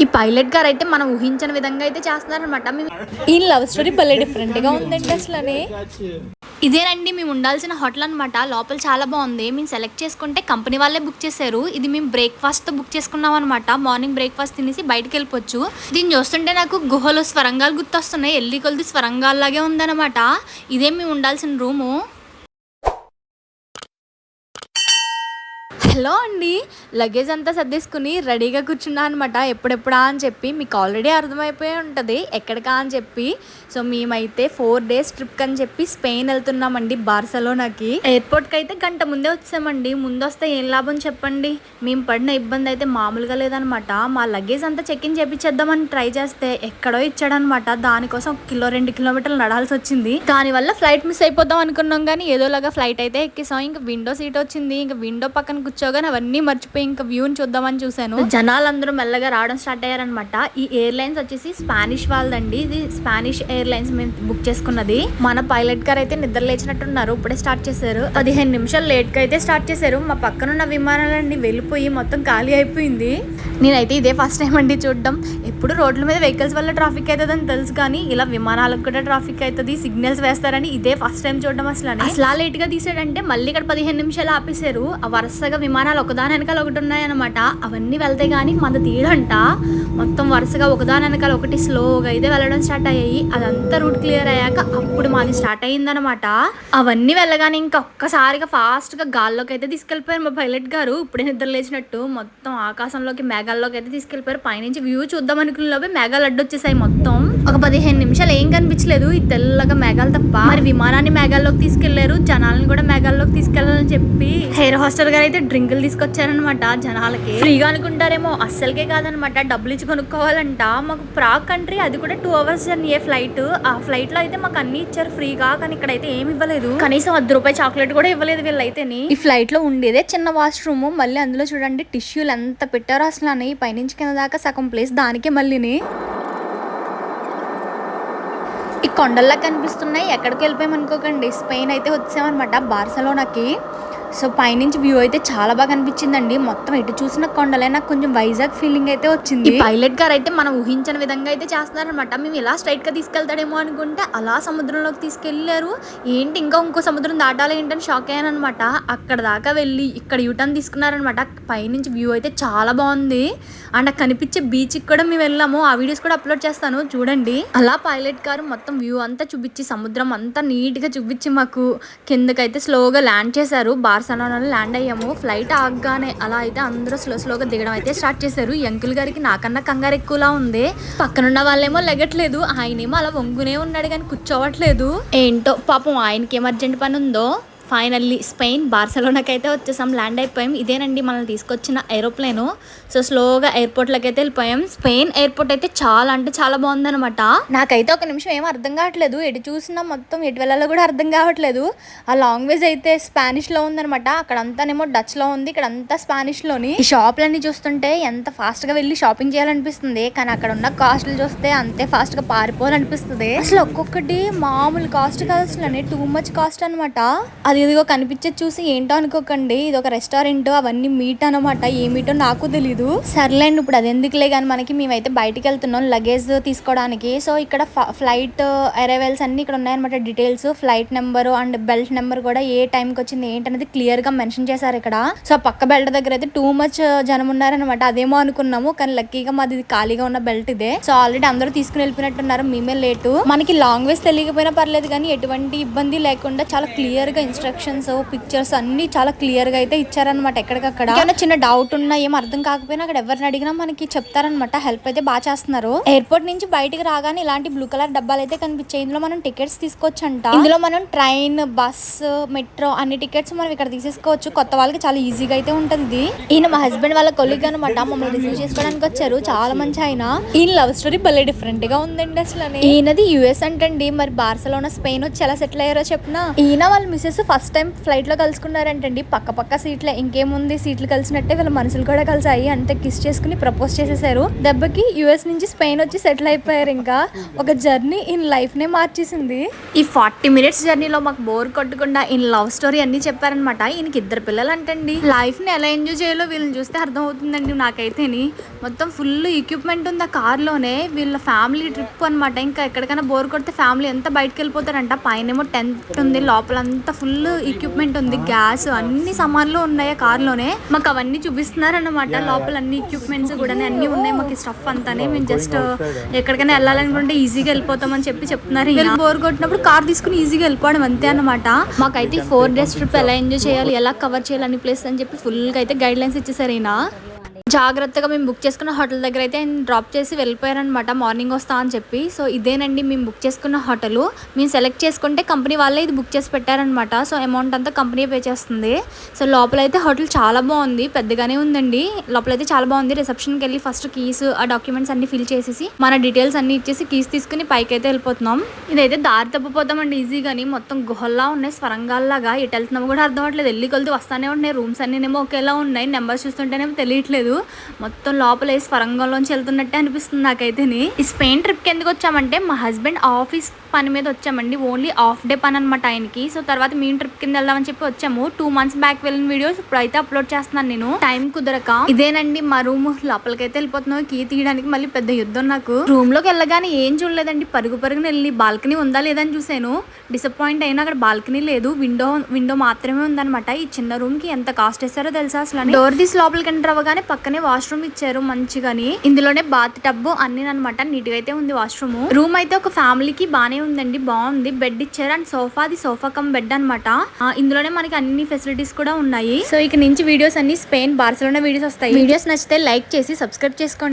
ఈ పైలట్ గారు అయితే మనం ఊహించిన విధంగా అయితే చేస్తున్నారనమాట. ఈ లవ్ స్టోరీ భలే డిఫరెంట్ గా ఉందండి అసలు. ఇదేనండి మేము ఉండాల్సిన హోటల్ అనమాట. లోపల చాలా బాగుంది. మేము సెలెక్ట్ చేసుకుంటే కంపెనీ వాళ్ళే బుక్ చేశారు. ఇది మేము బ్రేక్ఫాస్ట్ బుక్ చేసుకున్నాం అనమాట. మార్నింగ్ బ్రేక్ఫాస్ట్ తినేసి బయటకు వెళ్ళిపోవచ్చు. దీన్ని చూస్తుంటే నాకు గుహలు స్వరంగాలు గుర్తొస్తున్నాయి. ఎల్లి కొలిది స్వరంగాలు లాగే ఉందన్నమాట. ఇదే మేము ఉండాల్సిన రూము. హలో అండి, లగేజ్ అంతా సర్దేసుకుని రెడీగా కూర్చున్నా అనమాట. ఎప్పుడెప్పుడా అని చెప్పి మీకు ఆల్రెడీ అర్థమైపోయి ఉంటుంది ఎక్కడికా అని చెప్పి. సో మేమైతే 4 days ట్రిప్ అని చెప్పి స్పెయిన్ వెళ్తున్నామండి, బార్సలోనాకి. ఎయిర్పోర్ట్కి అయితే గంట ముందే వచ్చామండి. ముందు వస్తే ఏం లాభం చెప్పండి. మేము పడిన ఇబ్బంది అయితే మామూలుగా లేదనమాట. మా లగేజ్ అంతా చెక్ ఇన్ చేపించేద్దామని ట్రై చేస్తే ఎక్కడో ఇచ్చాడనమాట. దానికోసం 1-2 కిలోమీటర్లు నడాల్సి వచ్చింది. దానివల్ల ఫ్లైట్ మిస్ అయిపోదాం అనుకున్నాం, కానీ ఏదోలాగా ఫ్లైట్ అయితే ఎక్కేసాం. ఇంకా విండో సీట్ వచ్చింది. ఇంకా విండో పక్కన కూర్చోగానే అవన్నీ మర్చిపోయి ఇంకా వ్యూని చూద్దామని చూసాను. జనాలందరూ మెల్లగా రావడం స్టార్ట్ అయ్యారనమాట. ఈ ఎయిర్లైన్స్ వచ్చేసి స్పానిష్ వాళ్ళదండి. ఇది స్పానిష్ ఎయిర్లైన్స్ మేము బుక్ చేసుకున్నది. మన పైలట్ గారు అయితే నిద్ర లేచినట్టున్నారు. ఇప్పుడే స్టార్ట్ చేశారు. 15 నిమిషాలు లేట్ గా అయితే స్టార్ట్ చేశారు. మా పక్కనున్న విమానాలన్నీ వెళ్ళిపోయి మొత్తం ఖాళీ అయిపోయింది. నేనైతే ఇదే ఫస్ట్ టైం అండి చూడడం. ఎప్పుడు రోడ్ల మీద వెహికల్స్ వల్ల ట్రాఫిక్ అవుతుందని తెలుసు, కానీ ఇలా విమానాలకు కూడా ట్రాఫిక్ అవుతుంది, సిగ్నల్స్ వేస్తారని ఇదే ఫస్ట్ టైం చూడడం. అసలు లేట్ గా తీసాడంటే మళ్ళీ ఇక్కడ 15 నిమిషాలు ఆపేశారు. ఆ వరుసగా విమానాలు ఒకదాని వెనకాల ఒకటి ఉన్నాయన్నమాట. అవన్నీ వెళ్తే గానీ మన తీయడంట. మొత్తం వరుసగా ఒకదాని వెనకాల ఒకటి స్లోగా అయితే వెళ్ళడం స్టార్ట్ అయ్యాయి. అదంతా రూట్ క్లియర్ అయ్యాక అప్పుడు మాది స్టార్ట్ అయ్యిందనమాట. అవన్నీ వెళ్ళగానే ఇంకా ఒక్కసారిగా ఫాస్ట్ గా గాల్లోకి అయితే తీసుకెళ్లిపోయారు మా పైలట్ గారు. ఇప్పుడే నిద్ర లేచినట్టు మొత్తం ఆకాశంలోకి మేఘాల్లోకి అయితే తీసుకెళ్లిపోయారు. పైనుంచి వ్యూ చూద్దాం అనుకునే మేఘాలు అడ్డొచ్చేసాయి. మొత్తం ఒక 15 నిమిషాలు ఏం కనిపించలేదు, ఈ తెల్లగా మేఘాలు తప్ప. మరి విమానాన్ని మేఘాల్లోకి తీసుకెళ్లారు, జనాలను కూడా మేఘాల్లోకి తీసుకెళ్లాలని చెప్పి ఎయిర్ హోస్టల్ గారు అయితే డ్రింకులు తీసుకొచ్చారనమాట. జనాలకి ఫ్రీగా అనుకుంటారేమో, అస్సలకే కాదనమాట. డబ్బులు ఇచ్చి కొనుక్కోవాలంట. మాకు ప్రాగ్ కంట్రీ, అది కూడా 2 hours జర్నీ ఫ్లైట్. ఆ ఫ్లైట్ లో అయితే మాకు అన్ని ఇచ్చారు ఫ్రీగా, కానీ ఇక్కడైతే ఏమి ఇవ్వలేదు. కనీసం 10 రూపాయి చాక్లెట్ కూడా ఇవ్వలేదు వీళ్ళైతేని. ఈ ఫ్లైట్ లో ఉండేదే చిన్న వాష్రూమ్, మళ్ళీ అందులో చూడండి టిష్యూలు ఎంత పెట్టారో అసలు అని. పైనుంచి కింద దాకా సగం ప్లేస్ దానికే మళ్ళీని. ఈ కొండల్లా కనిపిస్తున్నాయి. ఎక్కడికి వెళ్ళిపోయాం అనుకోకండి, స్పెయిన్ అయితే వచ్చామన్నమాట, బార్సలోనాకి. సో పైనుంచి వ్యూ అయితే చాలా బాగా అనిపించిందండి. మొత్తం ఎటు చూసిన కొండలే. నాకు కొంచెం వైజాగ్ ఫీలింగ్ అయితే వచ్చింది. ఈ పైలట్ గారు అయితే మనం ఊహించిన విధంగా అయితే చేస్తున్నారనమాట. మేము ఇలా స్ట్రైట్ గా తీసుకెళ్తాడేమో అనుకుంటే అలా సముద్రంలోకి తీసుకెళ్లారు. ఏంటి ఇంకా ఇంకో సముద్రం దాటాలి ఏంటని షాక్ అయ్యాను అనమాట. అక్కడ దాకా వెళ్ళి ఇక్కడ యూటర్న్ తీసుకున్నారనమాట. పైనుంచి వ్యూ అయితే చాలా బాగుంది. అండ్ కనిపించే బీచ్ కూడా మేము వెళ్ళాము. ఆ వీడియోస్ కూడా అప్లోడ్ చేస్తాను చూడండి. అలా పైలట్ గారు మొత్తం వ్యూ అంతా చూపించి, సముద్రం అంతా నీట్ గా చూపించి మాకు కిందకైతే స్లోగా ల్యాండ్ చేశారు. బార్సలోనాలో ల్యాండ్ అయ్యాము. ఫ్లైట్ ఆగగానే అలా అయితే అందరూ స్లోగా దిగడం అయితే స్టార్ట్ చేశారు. ఈ అంకుల్ గారికి నాకన్నా కంగారు ఎక్కువలా ఉంది. పక్కనున్న వాళ్ళేమో లెగట్లేదు, ఆయనేమో అలా వంగునే ఉన్నాడు కానీ కూర్చోవట్లేదు. ఏంటో పాపం ఆయనకి ఏం అర్జెంట్ పని ఉందో. ఫైనల్లీ స్పెయిన్ బార్సలోనాకి అయితే వచ్చేసాం, ల్యాండ్ అయిపోయాం. ఇదేనండి మనల్ని తీసుకొచ్చిన ఏరోప్లేను. సో స్లోగా ఎయిర్పోర్ట్లోకి అయితే వెళ్ళిపోయాం. స్పెయిన్ ఎయిర్పోర్ట్ అయితే చాలా అంటే చాలా బాగుందనమాట. నాకైతే ఒక నిమిషం ఏం అర్థం కావట్లేదు. ఎటు చూసినా మొత్తం ఎటు వెళ్ళాలో కూడా అర్థం కావట్లేదు. ఆ లాంగ్వేజ్ అయితే స్పానిష్లో ఉందనమాట. అక్కడ అంతానేమో డచ్లో ఉంది, ఇక్కడ అంతా స్పానిష్లోని. ఈ షాపులన్నీ చూస్తుంటే ఎంత ఫాస్ట్గా వెళ్ళి షాపింగ్ చేయాలనిపిస్తుంది, కానీ అక్కడ ఉన్న కాస్ట్లు చూస్తే అంతే ఫాస్ట్గా పారిపోవాలనిపిస్తుంది. అసలు ఒక్కొక్కటి మామూలు కాస్ట్ కాదు, అసలు టూ మచ్ కాస్ట్ అనమాట. అది ఇదిగో కనిపించేది చూసి ఏంటో అనుకోకండి, ఇది ఒక రెస్టారెంట్. అవన్నీ మీట్ అనమాట. ఏ మీటో నాకు తెలీదు. సర్లేండి, ఇప్పుడు అది ఎందుకులే కానీ మనకి మేమైతే బయటికి వెళ్తున్నాం లగేజ్ తీసుకోవడానికి. సో ఇక్కడ ఫ్లైట్ అరైవల్స్ అన్ని ఇక్కడ ఉన్నాయన్నమాట. Details, flight number and belt number కూడా ఏ టైంకి వచ్చింది ఏంటనేది క్లియర్ గా మెన్షన్ చేశారు ఇక్కడ. సో పక్క బెల్ట్ దగ్గర అయితే టూ మచ్ జనం ఉన్నారనమాట. అదేమో అనుకున్నాము, కానీ లక్కీగా మాది ఖాళీగా ఉన్న బెల్ట్ ఇదే. సో ఆల్రెడీ అందరూ తీసుకుని వెళ్ళిపోయినట్టున్నారు, మేమే లేటు. మనకి లాంగ్వేజ్ తెలియకపోయినా పర్లేదు కానీ ఎటువంటి ఇబ్బంది లేకుండా చాలా క్లియర్ గా ఇన్స్ట్రక్షన్స్, పిక్చర్స్ అన్ని చాలా క్లియర్ గా అయితే ఇచ్చారనమాట. ఎక్కడికక్కడ ఏమైనా చిన్న డౌట్ ఉన్నా, ఏం అర్థం కాకపోయినా అక్కడ ఎవరిని అడిగినా మనకి చెప్తారనమాట. హెల్ప్ అయితే బాగా చేస్తున్నారు. ఎయిర్పోర్ట్ నుంచి బయటికి రాగానే ఇలాంటి బ్లూ కలర్ డబ్బాలు అయితే కనిపించాయి. ఇందులో మనం టికెట్స్ తీసుకోవచ్చంట. ఇందులో మనం ట్రైన్, బస్, మెట్రో అన్ని టికెట్స్ మనం ఇక్కడ తీసేసుకోవచ్చు. కొత్త వాళ్ళకి చాలా ఈజీగా అయితే ఉంటది ఇది. ఈయన మా హస్బెండ్ వాళ్ళ కొలీగ్ అనమాట. మమ్మల్ని రిసీవ్ చేసుకోవడానికి వచ్చారు. చాలా మంచి ఆయన. ఈయన లవ్ స్టోరీ భలే డిఫరెంట్ గా ఉందండి అసలు. ఈయనది యుఎస్ అంటండి. మరి బార్సలోనా, స్పెయిన్ వచ్చి ఎలా సెటిల్ అయ్యారో చెప్పిన. ఈయన వాళ్ళ మిసెస్ ఫస్ట్ ఫస్ట్ టైం ఫ్లైట్లో కలుసుకున్నారంటండి. పక్క సీట్లే, ఇంకేముంది సీట్లు కలిసినట్టే వీళ్ళ మనసులు కూడా కలిసాయి. అంతే కిస్ చేసుకుని ప్రపోజ్ చేసేసారు. దెబ్బకి యుఎస్ నుంచి స్పెయిన్ వచ్చి సెటిల్ అయిపోయారు. ఇంకా ఒక జర్నీ ఇన్ లైఫ్ నే మార్చేసింది. ఈ 40 మినిట్స్ జర్నీలో మాకు బోర్ కొట్టకుండా ఇన్ లవ్ స్టోరీ అన్ని చెప్పారనమాట. ఈయనకి 2 పిల్లలు అంటండి. లైఫ్ ని ఎలా ఎంజాయ్ చేయాలో వీళ్ళని చూస్తే అర్థం అవుతుందండి నాకైతేని. మొత్తం ఫుల్ ఎక్విప్మెంట్ ఉంది ఆ కార్ లోనే. వీళ్ళ ఫ్యామిలీ ట్రిప్ అనమాట. ఇంకా ఎక్కడికైనా బోర్ కొడితే ఫ్యామిలీ ఎంత బయటకు వెళ్ళిపోతారంట. పైనేమో టెంట్ ఉంది, లోపలంతా ఫుల్ ఎక్విప్మెంట్ ఉంది, గ్యాస్ అన్ని సామాన్లు ఉన్నాయి కార్ లోనే. మాకు అవన్నీ చూపిస్తున్నారన్నమాట. లోపల అన్ని ఎక్విప్మెంట్స్ కూడా అన్ని ఉన్నాయి. మాకు స్టఫ్ అంతానే మేము జస్ట్ ఎక్కడికైనా వెళ్ళాలనుకుంటే ఈజీగా వెళ్ళిపోతామని చెప్తున్నారు. బోర్ కొట్టినప్పుడు కార్ తీసుకుని ఈజీగా వెళ్ళిపోవడం అంతే అనమాట. మాకైతే 4 days ట్రిప్ ఎలా ఎంజాయ్ చేయాలి, ఎలా కవర్ చేయాలి అన్ని ప్లేస్ అని చెప్పి ఫుల్ గా అయితే గైడ్ లైన్స్ ఇచ్చేసారు ఈయన. జాగ్రత్తగా మేము బుక్ చేసుకున్న హోటల్ దగ్గర అయితే ఆయన డ్రాప్ చేసి వెళ్ళిపోయారనమాట. మార్నింగ్ వస్తా అని చెప్పి. సో ఇదేనండి మేము బుక్ చేసుకున్న హోటల్. మేము సెలెక్ట్ చేసుకుంటే కంపెనీ వాళ్ళే ఇది బుక్ చేసి పెట్టారనమాట. సో అమౌంట్ అంతా కంపెనీ పే చేస్తుంది. సో లోపలైతే హోటల్ చాలా బాగుంది, పెద్దగానే ఉందండి. లోపలైతే చాలా బాగుంది. రిసెప్షన్కి వెళ్ళి ఫస్ట్ కీస్, ఆ డాక్యుమెంట్స్ అన్ని ఫిల్ చేసేసి మన డీటెయిల్స్ అన్ని ఇచ్చేసి కీస్ తీసుకుని పైకి అయితే వెళ్ళిపోతున్నాం. ఇదైతే దారి తప్పిపోతామండి ఈజీగాని. మొత్తం గుహల్లా ఉన్నాయి, స్వరంగాల్లాగా. ఇటు వెళ్తున్నాము కూడా అర్థం అవ్వట్లేదు. వెళ్ళి కొలిది వస్తానే ఉంటున్నాయి. రూమ్స్ అన్నినేమో ఒకేలా ఉన్నాయి. నెంబర్స్ చూస్తుంటేనేమో తెలియట్లేదు. మొత్తం లోపల స్వరంగంలోంచి వెళ్తున్నట్టే అనిపిస్తుంది నాకైతేని. ఈ స్పెయిన్ ట్రిప్కి ఎందుకు వచ్చామంటే మా హస్బెండ్ ఆఫీస్ పని మీద వచ్చామండి. ఓన్లీ హాఫ్ డే పని అనమాట ఆయనకి. సో తర్వాత మేము ట్రిప్ కింద వెళ్దామని చెప్పి వచ్చాము. 2 months బ్యాక్ వెళ్ళిన వీడియోస్ ఇప్పుడైతే అప్లోడ్ చేస్తున్నాను నేను, టైం కుదరక. ఇదేనండి మా రూమ్. లోపలికైతే వెళ్ళిపోతున్నాం. కీ తీయడానికి మళ్ళీ పెద్ద యుద్ధం నాకు. రూమ్ లోకి వెళ్ళగానే ఏం చూడలేదండి. పరుగున వెళ్ళి బాల్కనీ ఉందా లేదా అని చూసాను. డిసప్పాయింట్ అయినా అక్కడ బాల్కనీ లేదు, విండో మాత్రమే ఉందన్నమాట. ఈ చిన్న రూమ్ కి ఎంత కాస్ట్ వేస్తారో తెలుసా అసలు. డోర్ తీసి లోపలికి ఎంటర్ అవ్వగానే పక్కనే వాష్రూమ్ ఇచ్చారు మంచిగాని. ఇందులోనే బాత్ టబ్ అన్ని అనమాట. నీట్ గా అయితే ఉంది వాష్రూమ్. రూమ్ అయితే ఒక ఫ్యామిలీకి బానే ఉందండి, బాగుంది. బెడ్ ఇచ్చారు అండ్ సోఫా కమ్ బెడ్ అనమాట. ఇందులోనే మనకి అన్ని ఫెసిలిటీస్ కూడా ఉన్నాయి. సో ఇక నుంచి వీడియోస్ అన్ని స్పెయిన్, బార్సిలోనా వీడియోస్ వస్తాయి. వీడియోస్ నచ్చితే లైక్ చేసి సబ్స్క్రైబ్ చేసుకోండి.